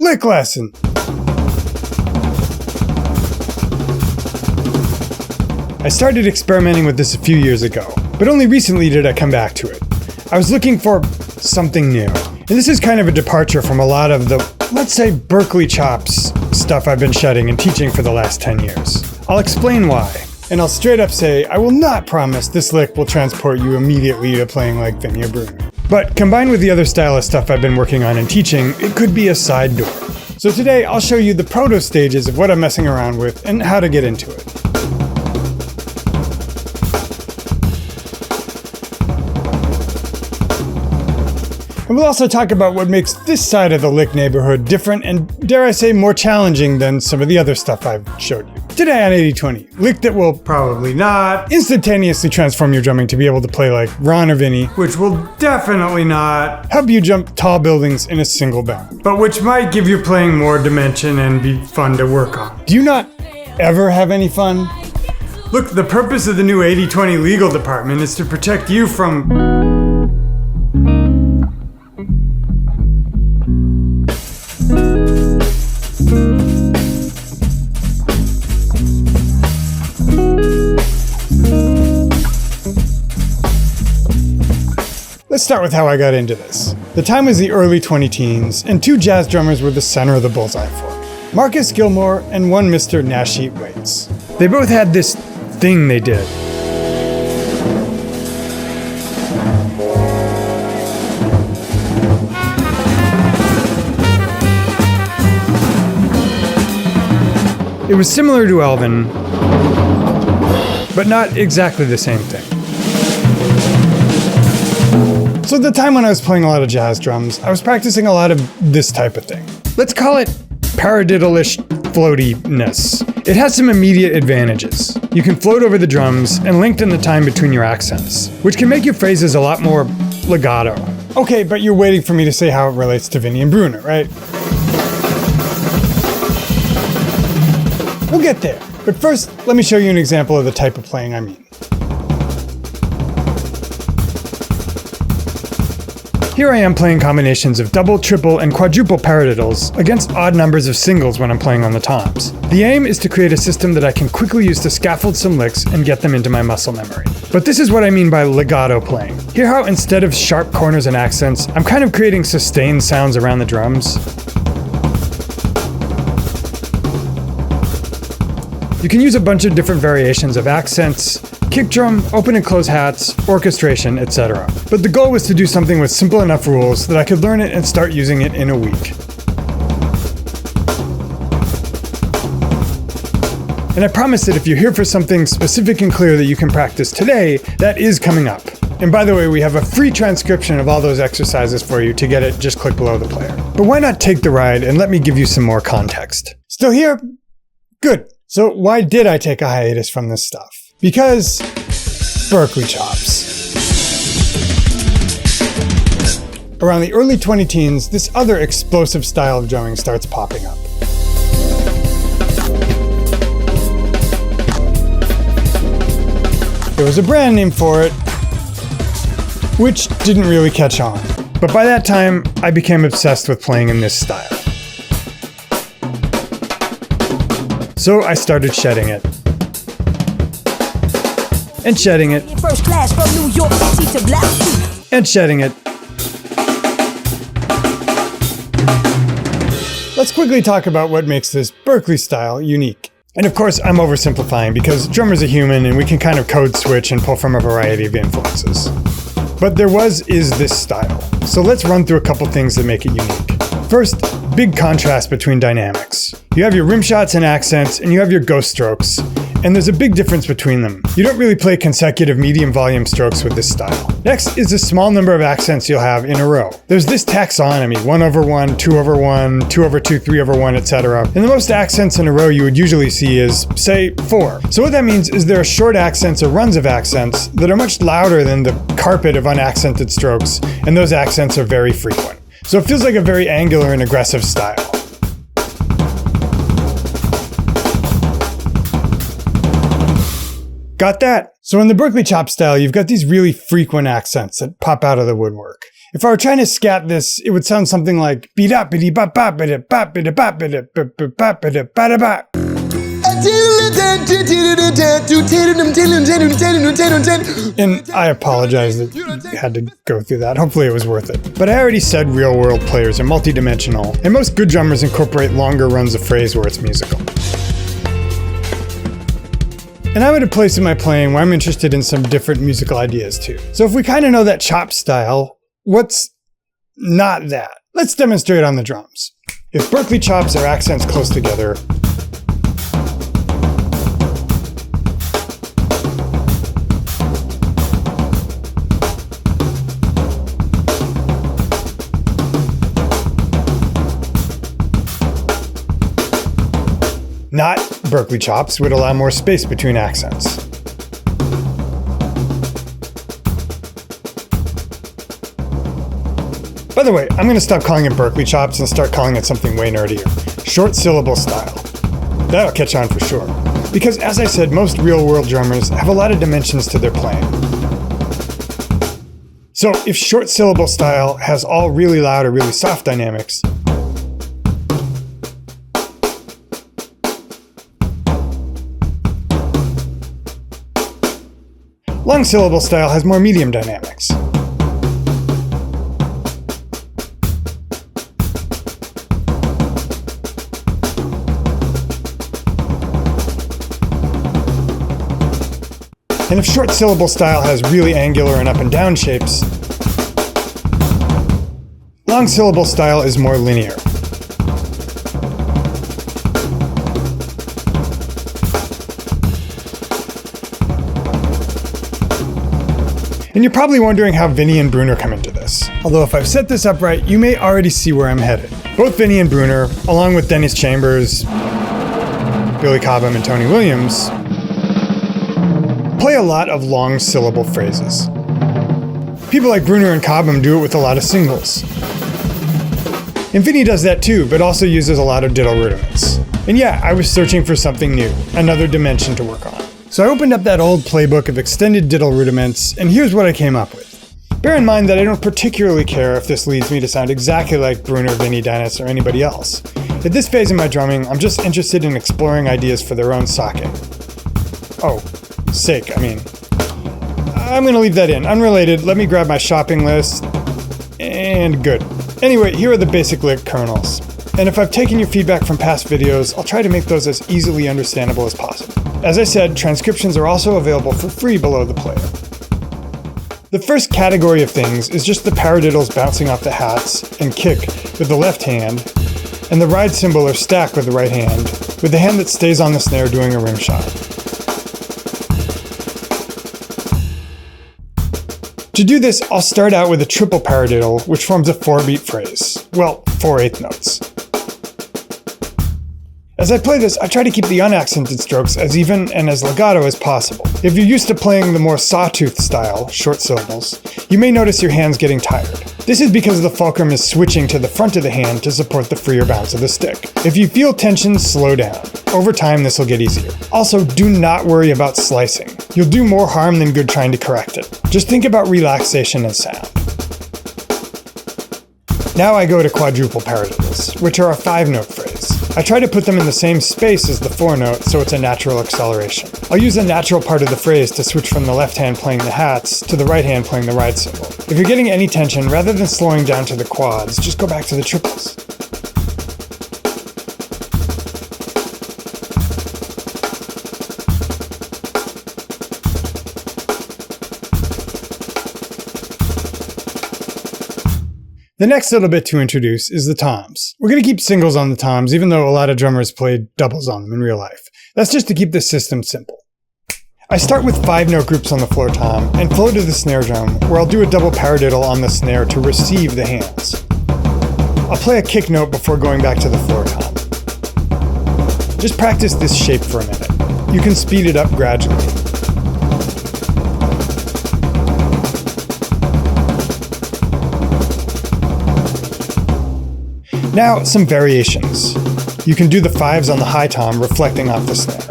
lick lesson. I started experimenting with this a few years ago, but only recently did I come back to it. I was looking for something new, and this is kind of a departure from a lot of the, let's say, Berklee chops stuff I've been shedding and teaching for the last 10 years. I'll explain why, and I'll straight up say I will not promise this lick will transport you immediately to playing like Vinnie or Bruner. But combined with the other style of stuff I've been working on and teaching, it could be a side door. So today I'll show you the proto stages of what I'm messing around with and how to get into it. And we'll also talk about what makes this side of the lick neighborhood different and, dare I say, more challenging than some of the other stuff I've showed you. Today on 80/20, lick that will probably not instantaneously transform your drumming to be able to play like Ron or Vinnie, which will definitely not help you jump tall buildings in a single bound, but which might give your playing more dimension and be fun to work on. Do you not ever have any fun? Look, the purpose of the new 80/20 legal department is to protect you from... Let's start with how I got into this. The time was the early 20-teens, and two jazz drummers were the center of the bullseye for me. Marcus Gilmore and one Mr. Nasheet Waits. They both had this thing they did. It was similar to Elvin, but not exactly the same thing. So at the time when I was playing a lot of jazz drums, I was practicing a lot of this type of thing. Let's call it paradiddle-ish floatiness. It has some immediate advantages. You can float over the drums and lengthen the time between your accents, which can make your phrases a lot more legato. Okay, but you're waiting for me to say how it relates to Vinnie and Bruner, right? We'll get there, but first, let me show you an example of the type of playing I mean. Here I am playing combinations of double, triple, and quadruple paradiddles against odd numbers of singles when I'm playing on the toms. The aim is to create a system that I can quickly use to scaffold some licks and get them into my muscle memory. But this is what I mean by legato playing. Hear how instead of sharp corners and accents, I'm kind of creating sustained sounds around the drums? You can use a bunch of different variations of accents, kick drum, open and close hats, orchestration, etc. But the goal was to do something with simple enough rules that I could learn it and start using it in a week. And I promise that if you're here for something specific and clear that you can practice today, that is coming up. And by the way, we have a free transcription of all those exercises for you. To get it, just click below the player. But why not take the ride and let me give you some more context? Still here? Good. So why did I take a hiatus from this stuff? Because Berklee chops. Around the early 20-teens, this other explosive style of drumming starts popping up. There was a brand name for it, which didn't really catch on. But by that time, I became obsessed with playing in this style. So I started shedding it. And shedding it. First class from New York City to Black. And shedding it. Let's quickly talk about what makes this Berklee style unique. And of course, I'm oversimplifying because drummers are human and we can kind of code switch and pull from a variety of influences. But there is this style. So let's run through a couple things that make it unique. First, big contrast between dynamics. You have your rim shots and accents, and you have your ghost strokes. And there's a big difference between them. You don't really play consecutive medium volume strokes with this style. Next is a small number of accents you'll have in a row. There's this taxonomy, 1/1, 2/1, 2/2, 3/1, etc. And the most accents in a row you would usually see is, say, 4. So what that means is there are short accents or runs of accents that are much louder than the carpet of unaccented strokes, and those accents are very frequent. So it feels like a very angular and aggressive style. Got that? So in the Berklee chop style, you've got these really frequent accents that pop out of the woodwork. If I were trying to scat this, it would sound something like beat up biddy bop bop biddy bop biddy bop biddy bop bop biddy bop bop. And I apologize that you had to go through that. Hopefully it was worth it. But I already said real-world players are multi-dimensional, and most good drummers incorporate longer runs of phrase where it's musical. And I'm at a place in my playing where I'm interested in some different musical ideas too. So if we kind of know that chop style, what's not that? Let's demonstrate on the drums. If Berklee chops are accents close together, not Berklee chops would allow more space between accents. By the way, I'm going to stop calling it Berklee chops and start calling it something way nerdier. Short syllable style. That'll catch on for sure. Because as I said, most real-world drummers have a lot of dimensions to their playing. So if short syllable style has all really loud or really soft dynamics, long syllable style has more medium dynamics. And if short syllable style has really angular and up and down shapes, long syllable style is more linear. And you're probably wondering how Vinnie and Bruner come into this. Although if I've set this up right, you may already see where I'm headed. Both Vinnie and Bruner, along with Dennis Chambers, Billy Cobham, and Tony Williams, play a lot of long syllable phrases. People like Bruner and Cobham do it with a lot of singles. And Vinnie does that too, but also uses a lot of diddle rudiments. And yeah, I was searching for something new, another dimension to work on. So I opened up that old playbook of extended diddle rudiments, and here's what I came up with. Bear in mind that I don't particularly care if this leads me to sound exactly like Bruner, Vinnie, Dennis, or anybody else. At this phase in my drumming, I'm just interested in exploring ideas for their own sake. I'm gonna leave that in. Unrelated, let me grab my shopping list, and good. Anyway, here are the basic lick kernels. And if I've taken your feedback from past videos, I'll try to make those as easily understandable as possible. As I said, transcriptions are also available for free below the player. The first category of things is just the paradiddles bouncing off the hats and kick with the left hand, and the ride cymbal or stack with the right hand, with the hand that stays on the snare doing a rim shot. To do this, I'll start out with a triple paradiddle, which forms a 4-beat phrase. Well, 4/8 notes. As I play this, I try to keep the unaccented strokes as even and as legato as possible. If you're used to playing the more sawtooth style, short syllables, you may notice your hands getting tired. This is because the fulcrum is switching to the front of the hand to support the freer bounce of the stick. If you feel tension, slow down. Over time, this will get easier. Also, do not worry about slicing. You'll do more harm than good trying to correct it. Just think about relaxation and sound. Now I go to quadruple paradiddles, which are a 5-note phrase. I try to put them in the same space as the 4-note so it's a natural acceleration. I'll use a natural part of the phrase to switch from the left hand playing the hats to the right hand playing the ride cymbal. If you're getting any tension, rather than slowing down to the quads, just go back to the triples. The next little bit to introduce is the toms. We're going to keep singles on the toms, even though a lot of drummers play doubles on them in real life. That's just to keep this system simple. I start with 5-note groups on the floor tom and flow to the snare drum, where I'll do a double paradiddle on the snare to receive the hands. I'll play a kick note before going back to the floor tom. Just practice this shape for a minute. You can speed it up gradually. Now, some variations. You can do the 5s on the high tom reflecting off the snare.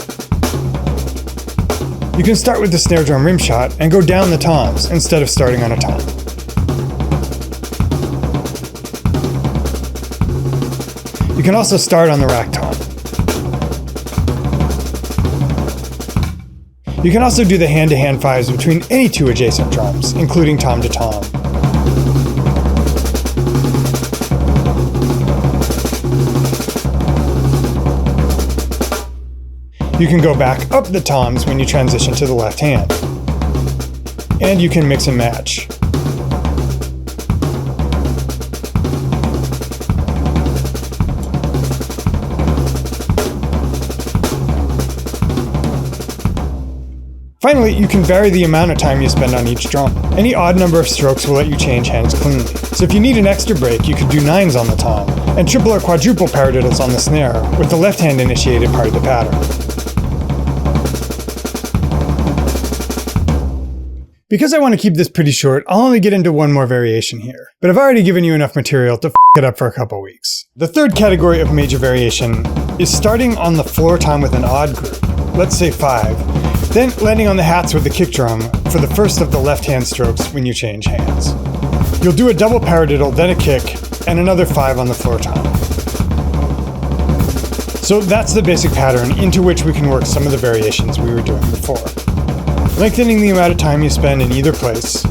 You can start with the snare drum rim shot and go down the toms instead of starting on a tom. You can also start on the rack tom. You can also do the hand-to-hand fives between any two adjacent drums, including tom to tom. You can go back up the toms when you transition to the left hand. And you can mix and match. Finally, you can vary the amount of time you spend on each drum. Any odd number of strokes will let you change hands cleanly. So if you need an extra break, you could do 9s on the tom, and triple or quadruple paradiddles on the snare, with the left hand initiated part of the pattern. Because I want to keep this pretty short, I'll only get into one more variation here. But I've already given you enough material to f it up for a couple weeks. The third category of major variation is starting on the floor tom with an odd group, let's say 5, then landing on the hats with the kick drum for the first of the left-hand strokes when you change hands. You'll do a double paradiddle, then a kick, and another 5 on the floor tom. So that's the basic pattern into which we can work some of the variations we were doing before. Lengthening the amount of time you spend in either place,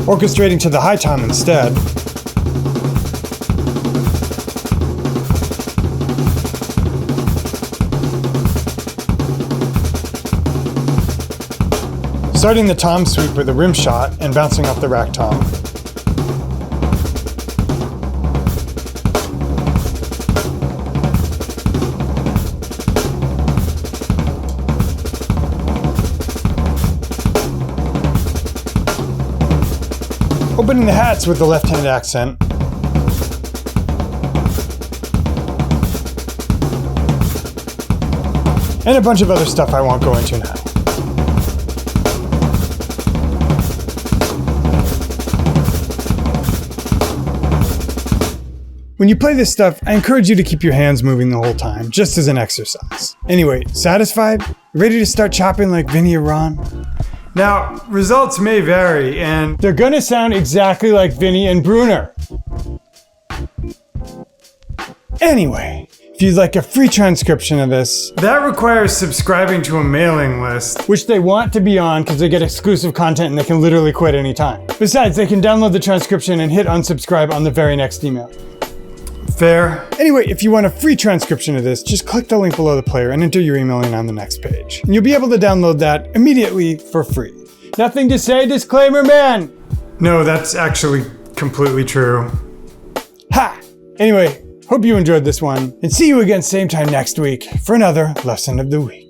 orchestrating to the high tom instead, starting the tom sweep with a rim shot and bouncing off the rack tom. Opening the hats with the left-hand accent. And a bunch of other stuff I won't go into now. When you play this stuff, I encourage you to keep your hands moving the whole time, just as an exercise. Anyway, satisfied? Ready to start chopping like Vinnie or Ron? Now, results may vary, and they're gonna sound exactly like Vinnie and Bruner. Anyway, if you'd like a free transcription of this, that requires subscribing to a mailing list, which they want to be on because they get exclusive content and they can literally quit anytime. Besides, they can download the transcription and hit unsubscribe on the very next email. Fair? Anyway, if you want a free transcription of this, just click the link below the player and enter your email in on the next page. And you'll be able to download that immediately for free. Nothing to say, disclaimer man! No, that's actually completely true. Ha! Anyway, hope you enjoyed this one, and see you again same time next week for another lesson of the week.